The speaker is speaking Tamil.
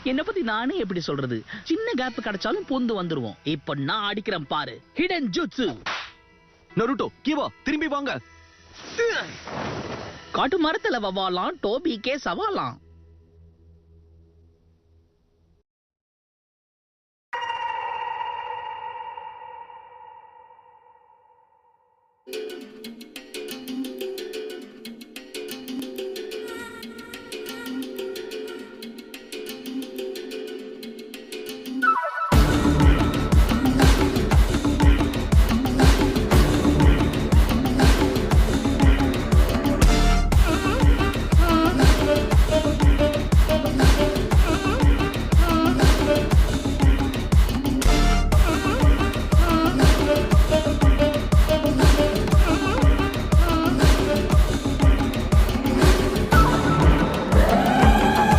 என்ன பத்தி நானே எப்படி சொல்றது? சின்ன கேப் கிடைச்சாலும் பொந்து வந்துருவோம். இப்ப நான் அடிக்கிறேன் பாரு, ஹிடன் ஜுட்சு. நருட்டோ, கீவா திரும்பி வாங்க. காட்டு மரத்துல வவாலாம், டோபிக்கே சவாலாம்.